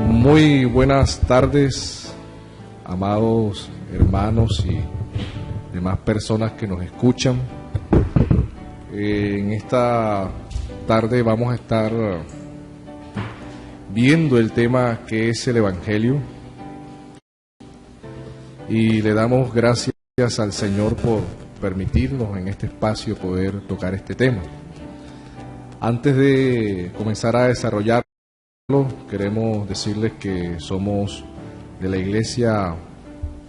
Muy buenas tardes, amados hermanos y demás personas que nos escuchan. En esta tarde vamos a estar viendo el tema que es el Evangelio y le damos gracias al Señor por permitirnos en este espacio poder tocar este tema. Antes de comenzar a desarrollarlo, queremos decirles que somos de la Iglesia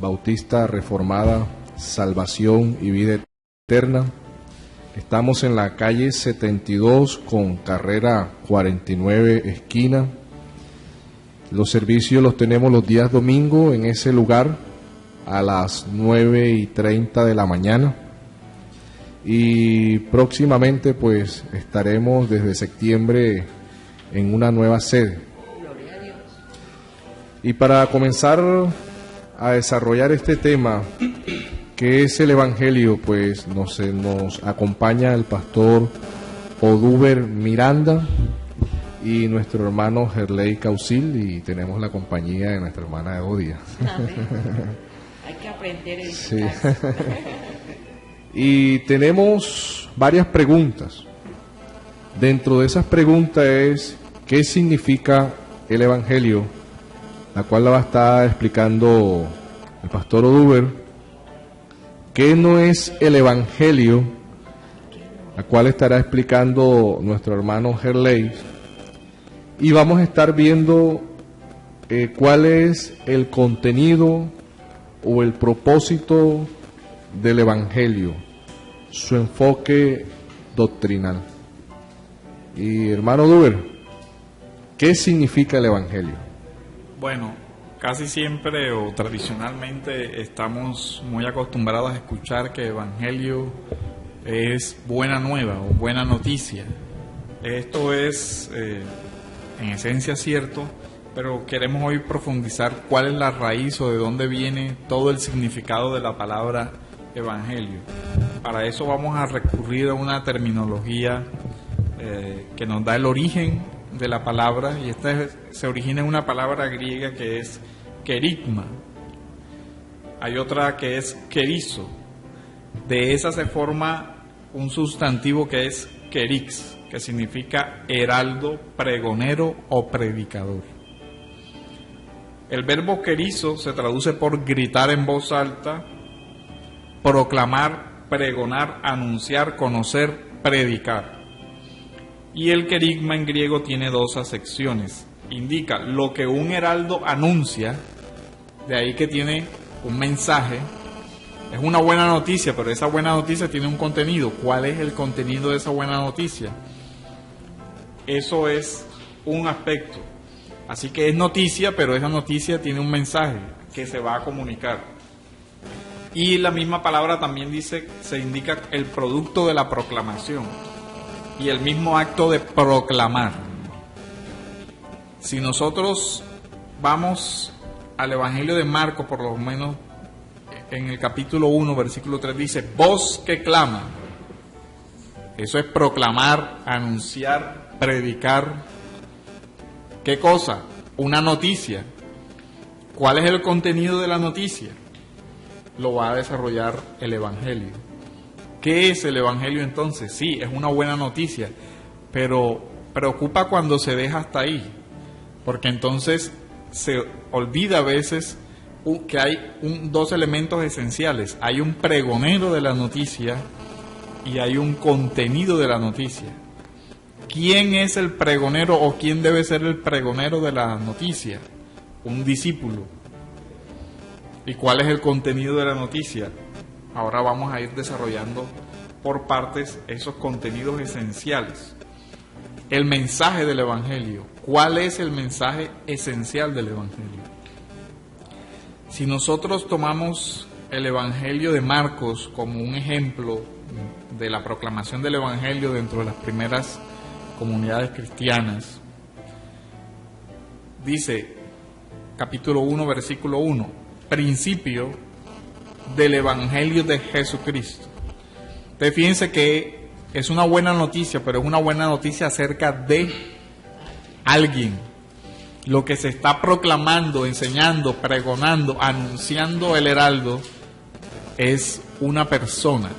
Bautista Reformada Salvación y Vida Eterna. Estamos en la calle 72 con carrera 49 esquina. Los servicios los tenemos los días domingo en ese lugar a las 9:30 de la mañana. Y próximamente pues estaremos desde septiembre en una nueva sede. Y para comenzar a desarrollar este tema, que es el Evangelio, pues nos acompaña el pastor Oduber Miranda y nuestro hermano Gerley Causil, y tenemos la compañía de nuestra hermana Eodia. Hay que aprender el sí. Y tenemos varias preguntas. Dentro de esas preguntas es ¿qué significa el Evangelio? La cual la va a estar explicando el pastor Oduber. ¿Qué no es el Evangelio? La cual estará explicando nuestro hermano Gerley. Y vamos a estar viendo cuál es el contenido o el propósito del Evangelio, su enfoque doctrinal. Y hermano Oduber, ¿qué significa el Evangelio? Bueno, casi siempre o tradicionalmente estamos muy acostumbrados a escuchar que Evangelio es buena nueva o buena noticia. Esto es en esencia cierto, pero queremos hoy profundizar cuál es la raíz o de dónde viene todo el significado de la palabra Evangelio. Para eso vamos a recurrir a una terminología que nos da el origen de la palabra, y esta se origina en una palabra griega que es kerigma. Hay otra que es kerizo. De esa se forma un sustantivo que es kerix, que significa heraldo, pregonero o predicador. El verbo kerizo se traduce por gritar en voz alta, proclamar, pregonar, anunciar, conocer, predicar. Y el kerigma en griego tiene dos acepciones. Indica lo que un heraldo anuncia, de ahí que tiene un mensaje. Es una buena noticia, pero esa buena noticia tiene un contenido. ¿Cuál es el contenido de esa buena noticia? Eso es un aspecto. Así que es noticia, pero esa noticia tiene un mensaje que se va a comunicar. Y la misma palabra también dice, se indica el producto de la proclamación y el mismo acto de proclamar. Si nosotros vamos al Evangelio de Marcos, por lo menos en el capítulo 1, versículo 3, dice, voz que clama. Eso es proclamar, anunciar, predicar. ¿Qué cosa? Una noticia. ¿Cuál es el contenido de la noticia? Lo va a desarrollar el Evangelio. ¿Qué es el Evangelio entonces? Sí, es una buena noticia, pero preocupa cuando se deja hasta ahí, porque entonces se olvida a veces que hay dos elementos esenciales. Hay un pregonero de la noticia y hay un contenido de la noticia. ¿Quién es el pregonero o quién debe ser el pregonero de la noticia? Un discípulo. ¿Y cuál es el contenido de la noticia? Ahora vamos a ir desarrollando por partes esos contenidos esenciales. El mensaje del Evangelio. ¿Cuál es el mensaje esencial del Evangelio? Si nosotros tomamos el Evangelio de Marcos como un ejemplo de la proclamación del Evangelio dentro de las primeras comunidades cristianas, dice, capítulo 1, versículo 1, principio del Evangelio de Jesucristo. Entonces fíjense que es una buena noticia, pero es una buena noticia acerca de alguien. lo que se está proclamando, enseñando, pregonando, anunciando el heraldo es una persona.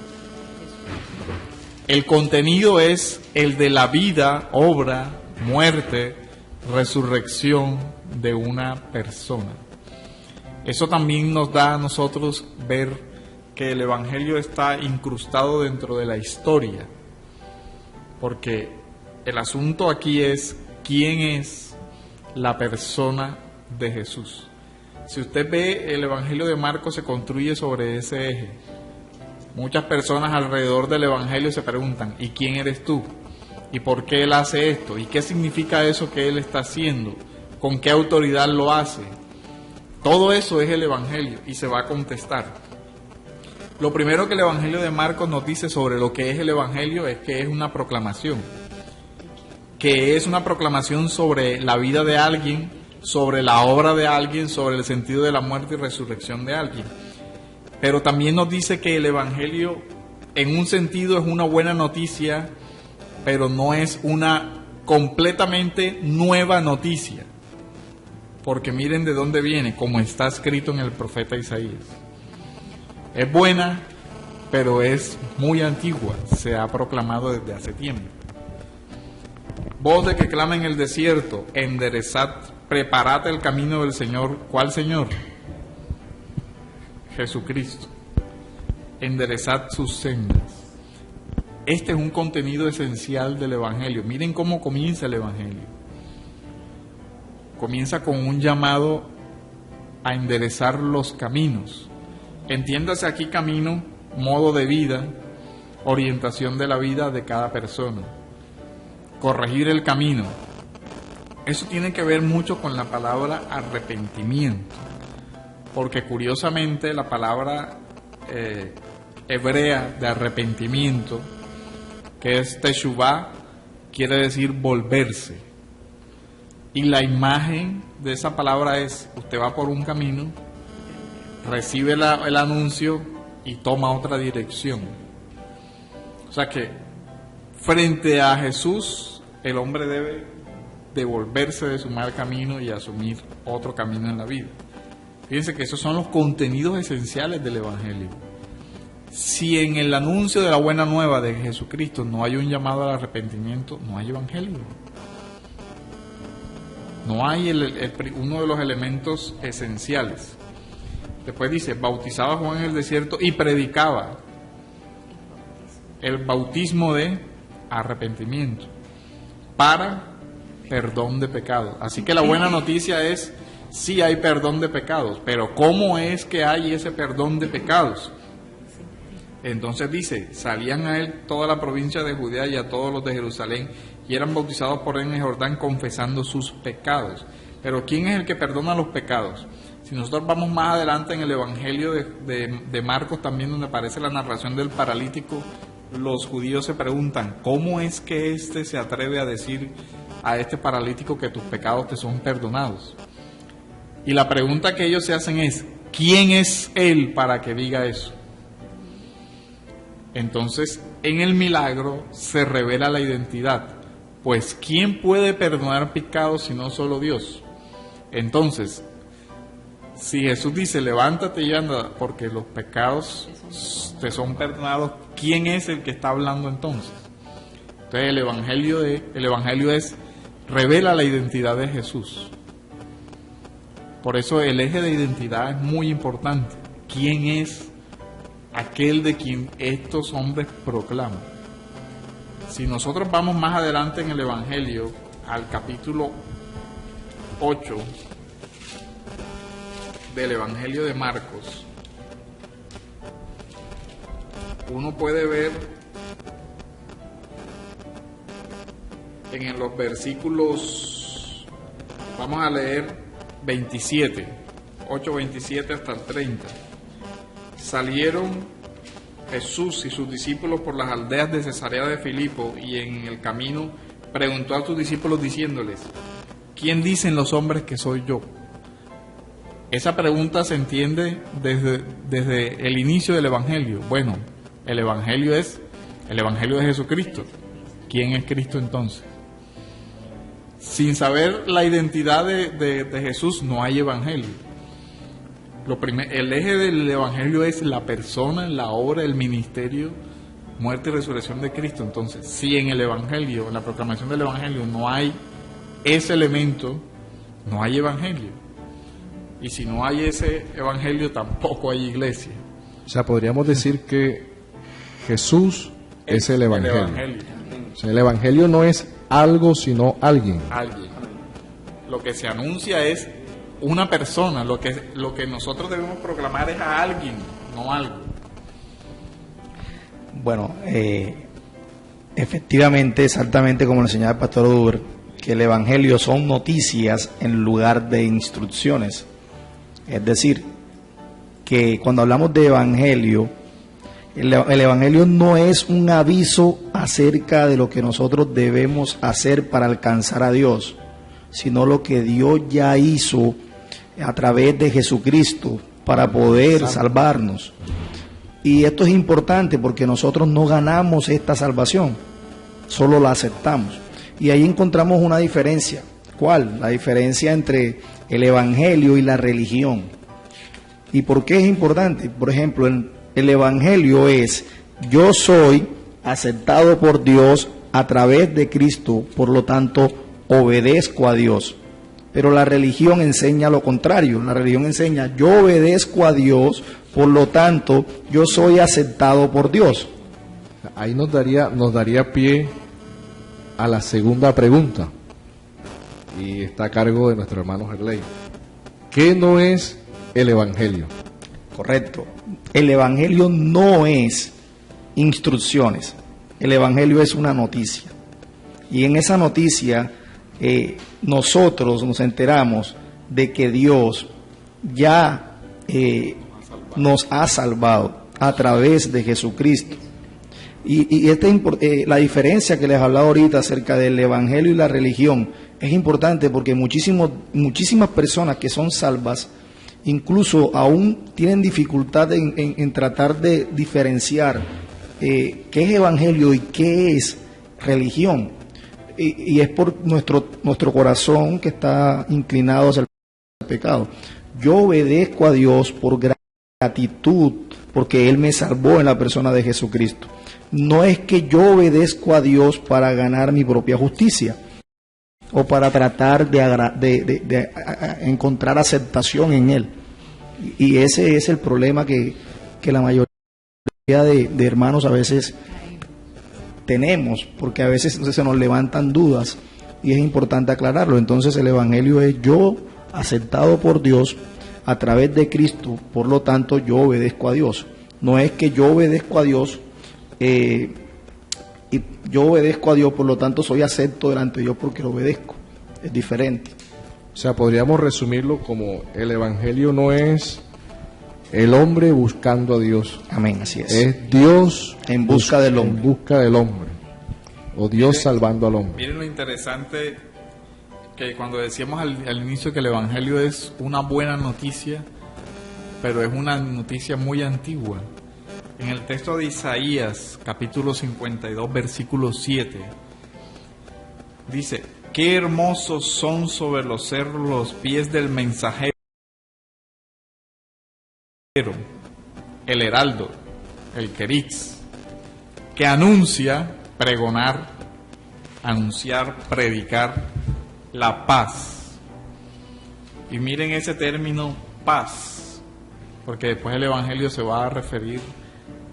El contenido es el de la vida, obra, muerte, resurrección de una persona. Eso también nos da a nosotros ver que el Evangelio está incrustado dentro de la historia, porque el asunto aquí es quién es la persona de Jesús. Si usted ve, el Evangelio de Marcos se construye sobre ese eje. Muchas personas alrededor del Evangelio se preguntan, ¿y quién eres tú? ¿Y por qué Él hace esto? ¿Y qué significa eso que Él está haciendo? ¿Con qué autoridad lo hace? Todo eso es el Evangelio y se va a contestar. Lo primero que el Evangelio de Marcos nos dice sobre lo que es el Evangelio es que es una proclamación. Que es una proclamación sobre la vida de alguien, sobre la obra de alguien, sobre el sentido de la muerte y resurrección de alguien. Pero también nos dice que el Evangelio, en un sentido, es una buena noticia, pero no es una completamente nueva noticia. Porque miren de dónde viene, como está escrito en el profeta Isaías. Es buena, pero es muy antigua, se ha proclamado desde hace tiempo. Voz de que clama en el desierto, enderezad, preparad el camino del Señor. ¿Cuál Señor? Jesucristo. Enderezad sus sendas. Este es un contenido esencial del Evangelio. Miren cómo comienza el Evangelio. Comienza con un llamado a enderezar los caminos. Entiéndase aquí camino, modo de vida, orientación de la vida de cada persona. Corregir el camino. Eso tiene que ver mucho con la palabra arrepentimiento, porque curiosamente la palabra hebrea de arrepentimiento, que es teshuvah, quiere decir volverse. Y la imagen de esa palabra es, usted va por un camino, recibe el anuncio y toma otra dirección. O sea que frente a Jesús, el hombre debe devolverse de su mal camino y asumir otro camino en la vida. Fíjense que esos son los contenidos esenciales del Evangelio. Si en el anuncio de la buena nueva de Jesucristo no hay un llamado al arrepentimiento, no hay Evangelio. No hay uno de los elementos esenciales. Después dice, bautizaba Juan en el desierto y predicaba el bautismo de arrepentimiento para perdón de pecados. Así que la buena noticia es, sí hay perdón de pecados, pero ¿cómo es que hay ese perdón de pecados? Entonces dice, salían a él toda la provincia de Judea y a todos los de Jerusalén y eran bautizados por él en el Jordán confesando sus pecados. Pero ¿quién es el que perdona los pecados? Si nosotros vamos más adelante en el Evangelio de Marcos también, donde aparece la narración del paralítico, los judíos se preguntan, ¿cómo es que éste se atreve a decir a este paralítico que tus pecados te son perdonados? Y la pregunta que ellos se hacen es, ¿quién es él para que diga eso? Entonces, en el milagro se revela la identidad. Pues, ¿quién puede perdonar pecados si no solo Dios? Entonces, si Jesús dice, levántate y anda, porque los pecados te son perdonados, ¿quién es el que está hablando entonces? Entonces, el evangelio revela la identidad de Jesús. Por eso el eje de identidad es muy importante. ¿Quién es aquel de quien estos hombres proclaman? Si nosotros vamos más adelante en el Evangelio, al capítulo 8 del Evangelio de Marcos, uno puede ver en los versículos, vamos a leer 27, 8:27 hasta el 30. Salieron Jesús y sus discípulos por las aldeas de Cesarea de Filipo y en el camino preguntó a sus discípulos diciéndoles, ¿quién dicen los hombres que soy yo? Esa pregunta se entiende desde el inicio del Evangelio. Bueno, el Evangelio de Jesucristo. ¿Quién es Cristo entonces? sin saber la identidad de Jesús no hay evangelio. El eje del evangelio es la persona, la obra, el ministerio, muerte y resurrección de Cristo. Entonces, si en el evangelio, en la proclamación del evangelio no hay ese elemento, no hay evangelio. Y si no hay ese evangelio, tampoco hay iglesia. O sea, podríamos decir que Jesús es el evangelio. O sea, el evangelio no es algo, sino alguien. Alguien. Lo que se anuncia es una persona. Lo que nosotros debemos proclamar es a alguien, no algo. Bueno, efectivamente, exactamente como lo enseñaba el pastor Uber, que el evangelio son noticias en lugar de instrucciones. Es decir, que cuando hablamos de evangelio, el evangelio no es un aviso acerca de lo que nosotros debemos hacer para alcanzar a Dios, sino lo que Dios ya hizo a través de Jesucristo para poder salvarnos. Y esto es importante porque nosotros no ganamos esta salvación, solo la aceptamos. Y ahí encontramos una diferencia. ¿Cuál? La diferencia entre el evangelio y la religión. ¿Y por qué es importante? Por ejemplo, el evangelio es: yo soy aceptado por Dios a través de Cristo, por lo tanto obedezco a Dios. Pero la religión enseña lo contrario. La religión enseña: yo obedezco a Dios, por lo tanto yo soy aceptado por Dios. Ahí nos daría pie a la segunda pregunta, y está a cargo de nuestro hermano Gerley. ¿Qué no es el evangelio? Correcto. El evangelio no es instrucciones. El evangelio es una noticia. Y en esa noticia nosotros nos enteramos de que Dios ya nos ha salvado a través de Jesucristo. Y la diferencia que les hablaba ahorita acerca del evangelio y la religión es importante porque muchísimas personas que son salvas incluso aún tienen dificultad en tratar de diferenciar qué es evangelio y qué es religión. Y es por nuestro corazón que está inclinado hacia el pecado. Yo obedezco a Dios por gratitud, porque Él me salvó en la persona de Jesucristo. No es que yo obedezco a Dios para ganar mi propia justicia o para tratar de encontrar aceptación en Él. Y ese es el problema que la mayoría de hermanos a veces tenemos, porque a veces se nos levantan dudas y es importante aclararlo. Entonces el evangelio es: yo aceptado por Dios a través de Cristo, por lo tanto yo obedezco a Dios. No es que yo obedezco a Dios y yo obedezco a Dios, por lo tanto soy acepto delante de Dios porque lo obedezco. Es diferente. O sea, podríamos resumirlo como: el evangelio no es el hombre buscando a Dios. Amén, así es. Es Dios en busca del hombre. En busca del hombre. O Dios salvando al hombre. Miren lo interesante que cuando decíamos al inicio que el evangelio es una buena noticia, pero es una noticia muy antigua. En el texto de Isaías, capítulo 52, versículo 7, dice: qué hermosos son sobre los cerros los pies del mensajero, el heraldo, el querix, que anuncia, pregonar, anunciar, predicar la paz. Y miren ese término paz, porque después el evangelio se va a referir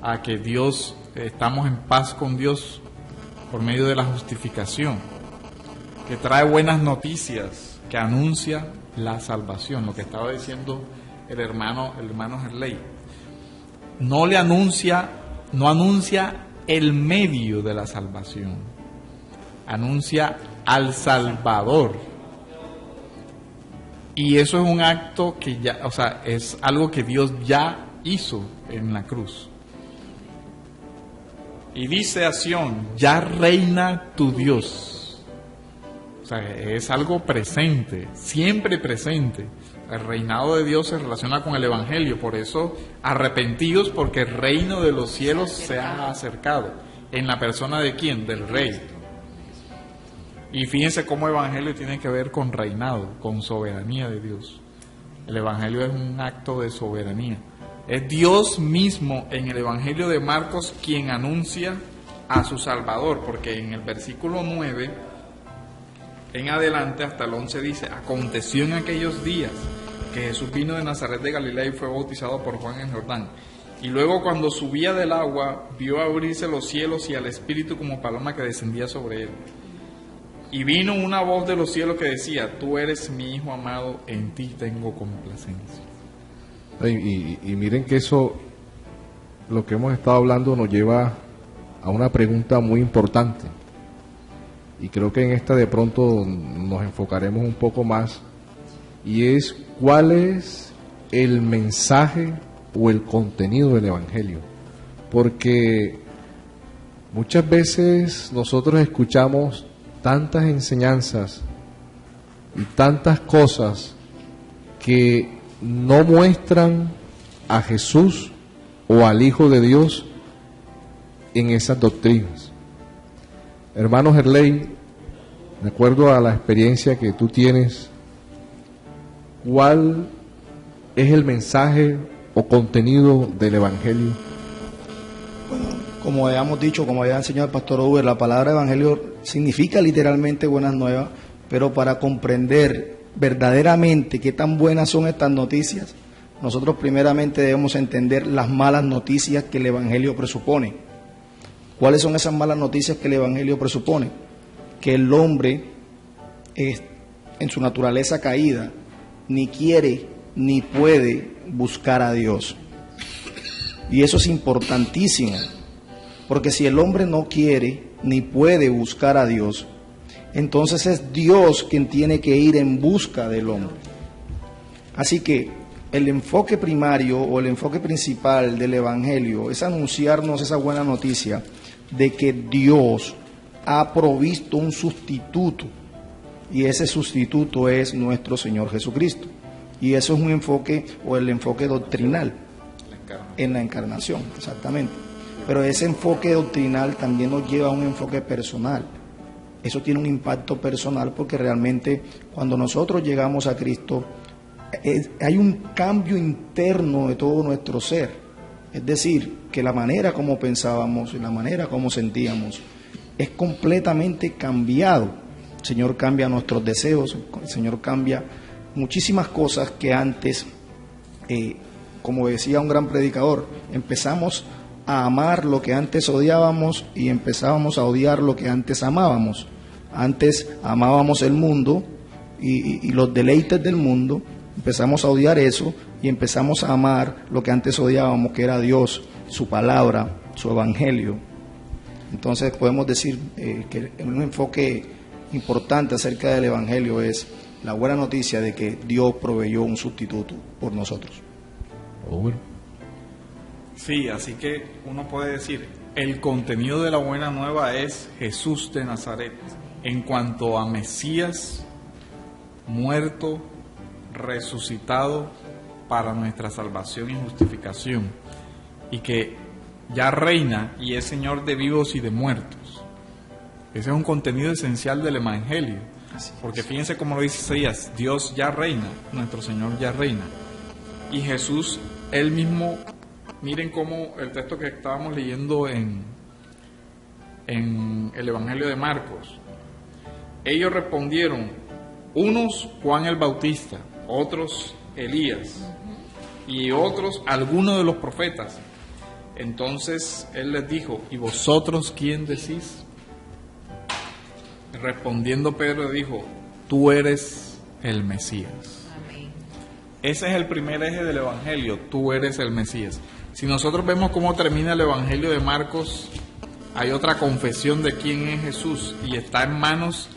a que estamos en paz con Dios por medio de la justificación, que trae buenas noticias, que anuncia la salvación, lo que estaba diciendo el hermano Gerley. No anuncia el medio de la salvación, anuncia al Salvador. Y eso es un acto que ya, es algo que Dios ya hizo en la cruz. Y dice a Sión: ya reina tu Dios. O sea, es algo presente, siempre presente. El reinado de Dios se relaciona con el evangelio, por eso arrepentidos, porque el reino de los cielos se ha acercado. ¿En la persona de quién? Del Rey. Y fíjense cómo evangelio tiene que ver con reinado, con soberanía de Dios. El evangelio es un acto de soberanía. Es Dios mismo en el evangelio de Marcos quien anuncia a su Salvador, porque en el versículo 9 en adelante hasta el 11 dice: aconteció en aquellos días que Jesús vino de Nazaret de Galilea y fue bautizado por Juan en Jordán. Y luego, cuando subía del agua, vio abrirse los cielos y al Espíritu como paloma que descendía sobre él. Y vino una voz de los cielos que decía: tú eres mi Hijo amado, en ti tengo complacencia. Y miren que eso, lo que hemos estado hablando, nos lleva a una pregunta muy importante. Y creo que en esta de pronto nos enfocaremos un poco más. Y es: ¿cuál es el mensaje o el contenido del Evangelio? Porque muchas veces nosotros escuchamos tantas enseñanzas y tantas cosas que no muestran a Jesús o al Hijo de Dios en esas doctrinas. Hermano Gerley, de acuerdo a la experiencia que tú tienes, ¿cuál es el mensaje o contenido del Evangelio? Bueno, como habíamos dicho, como había enseñado el pastor Uber, la palabra evangelio significa literalmente buenas nuevas, pero para comprender verdaderamente qué tan buenas son estas noticias, nosotros primeramente debemos entender las malas noticias que el evangelio presupone. ¿Cuáles son esas malas noticias que el evangelio presupone? Que el hombre es, en su naturaleza caída, ni quiere ni puede buscar a Dios. Y eso es importantísimo, porque si el hombre no quiere ni puede buscar a Dios, entonces es Dios quien tiene que ir en busca del hombre. Así que el enfoque primario o el enfoque principal del evangelio es anunciarnos esa buena noticia de que Dios ha provisto un sustituto, y ese sustituto es nuestro Señor Jesucristo. Y eso es un enfoque, o el enfoque doctrinal en la encarnación, exactamente. Pero ese enfoque doctrinal también nos lleva a un enfoque personal. Eso tiene un impacto personal, porque realmente cuando nosotros llegamos a Cristo hay un cambio interno de todo nuestro ser. Es decir, que la manera como pensábamos y la manera como sentíamos es completamente cambiado. El Señor cambia nuestros deseos, el Señor cambia muchísimas cosas que antes, como decía un gran predicador, empezamos a amar lo que antes odiábamos y empezábamos a odiar lo que antes amábamos. Antes amábamos el mundo y los deleites del mundo, empezamos a odiar eso y empezamos a amar lo que antes odiábamos, que era Dios, su palabra, su evangelio. Entonces podemos decir que un enfoque importante acerca del evangelio es la buena noticia de que Dios proveyó un sustituto por nosotros. Sí, así que uno puede decir, el contenido de la buena nueva es Jesús de Nazaret, en cuanto a Mesías, muerto, resucitado para nuestra salvación y justificación, y que ya reina y es Señor de vivos y de muertos. Ese es un contenido esencial del Evangelio, porque fíjense cómo lo dice Isaías: Dios ya reina, nuestro Señor ya reina, y Jesús él mismo. Miren cómo el texto que estábamos leyendo en el Evangelio de Marcos: ellos respondieron, unos Juan el Bautista, otros Elías, y otros algunos de los profetas. Entonces él les dijo, ¿y vosotros quién decís? Respondiendo Pedro dijo, tú eres el Mesías. Amén. Ese es el primer eje del Evangelio, tú eres el Mesías. Si nosotros vemos cómo termina el Evangelio de Marcos, hay otra confesión de quién es Jesús, y está en manos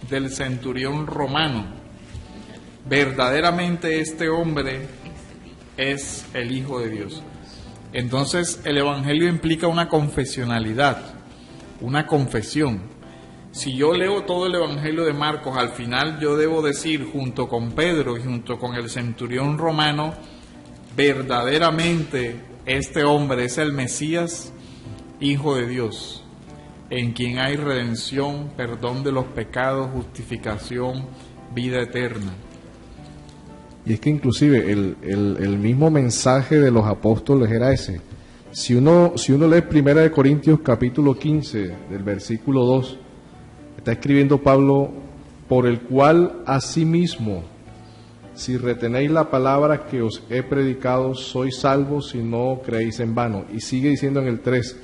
del centurión romano. Verdaderamente este hombre es el Hijo de Dios. Entonces el Evangelio implica una confesionalidad, una confesión. Si yo leo todo el Evangelio de Marcos, al final yo debo decir, junto con Pedro y junto con el centurión romano, verdaderamente este hombre es el Mesías, Hijo de Dios. en quien hay redención, perdón de los pecados, justificación, vida eterna. Y es que inclusive el mismo mensaje de los apóstoles era ese. Si uno lee 1 Corintios capítulo 15, del versículo 2, está escribiendo Pablo, por el cual asimismo, si retenéis la palabra que os he predicado, sois salvos si no creéis en vano. Y sigue diciendo en el 3,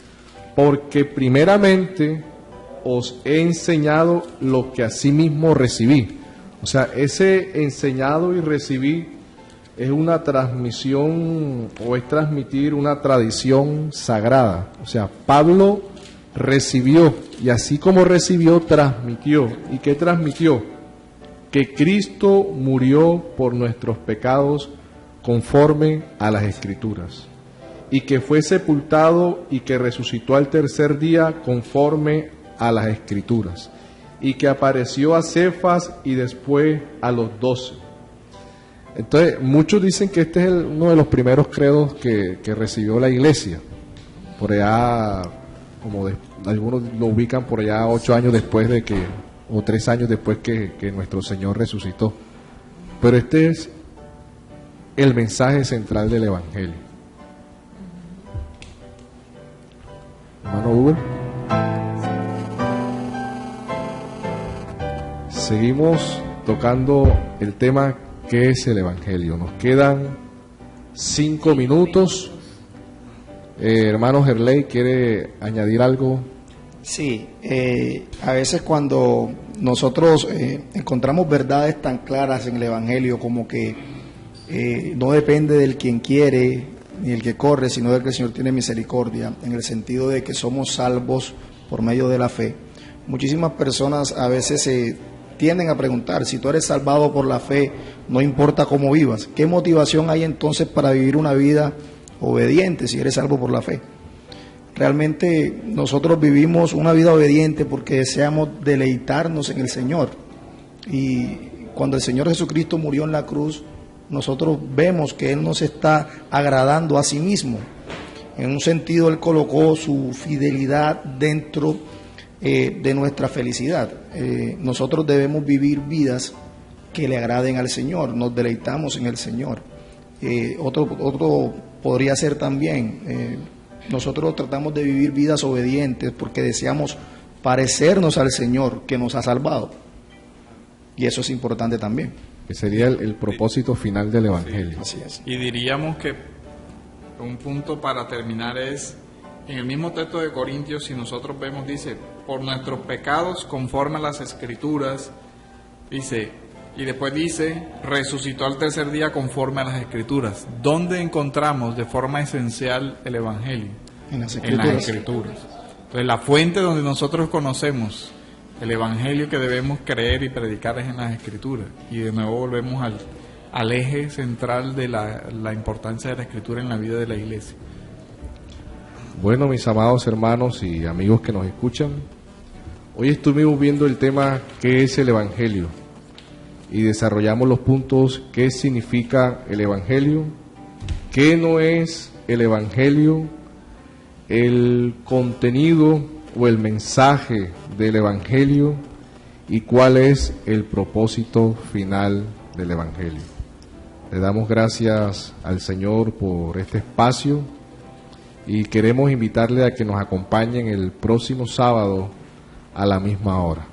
porque primeramente os he enseñado lo que asimismo recibí. O sea, ese enseñado y recibí es una transmisión o es transmitir una tradición sagrada. O sea, Pablo recibió y así como recibió, transmitió. ¿Y qué transmitió? Que Cristo murió por nuestros pecados conforme a las Escrituras y que fue sepultado y que resucitó al tercer día conforme a las Escrituras y que apareció a Cefas y después a los 12. Entonces, muchos dicen que este es uno de los primeros credos que recibió la iglesia. Por allá, algunos lo ubican por allá 8 años después de que, o 3 años después que nuestro Señor resucitó. Pero este es el mensaje central del Evangelio. Hermano Hugo. Seguimos tocando el tema que es el Evangelio. Nos quedan 5 minutos. Hermano Gerley, ¿quiere añadir algo? Sí, a veces cuando nosotros encontramos verdades tan claras en el Evangelio como que no depende del quien quiere ni el que corre, sino del que el Señor tiene misericordia, en el sentido de que somos salvos por medio de la fe. Muchísimas personas a veces tienden a preguntar, si tú eres salvado por la fe, no importa cómo vivas, ¿qué motivación hay entonces para vivir una vida obediente si eres salvo por la fe? Realmente nosotros vivimos una vida obediente porque deseamos deleitarnos en el Señor. Y cuando el Señor Jesucristo murió en la cruz, nosotros vemos que Él nos está agradando a sí mismo. En un sentido, Él colocó su fidelidad dentro de nuestra felicidad. Nosotros debemos vivir vidas que le agraden al Señor, nos deleitamos en el Señor. Otro podría ser también, nosotros tratamos de vivir vidas obedientes porque deseamos parecernos al Señor que nos ha salvado. Y eso es importante también. Que sería el propósito final del Evangelio. Sí, así es. Y diríamos que un punto para terminar es, en el mismo texto de Corintios, si nosotros vemos, dice, por nuestros pecados conforme a las Escrituras, dice, y después dice, resucitó al tercer día conforme a las Escrituras. ¿Dónde encontramos de forma esencial el Evangelio? En las En las Escrituras. Entonces, la fuente donde nosotros conocemos el Evangelio que debemos creer y predicar es en las Escrituras. Y de nuevo volvemos al eje central de la importancia de la Escritura en la vida de la Iglesia. Bueno, mis amados hermanos y amigos que nos escuchan, hoy estuvimos viendo el tema ¿qué es el Evangelio? Y desarrollamos los puntos ¿qué significa el Evangelio? ¿Qué no es el Evangelio? El contenido o el mensaje del Evangelio y cuál es el propósito final del Evangelio. Le damos gracias al Señor por este espacio y queremos invitarle a que nos acompañen el próximo sábado a la misma hora.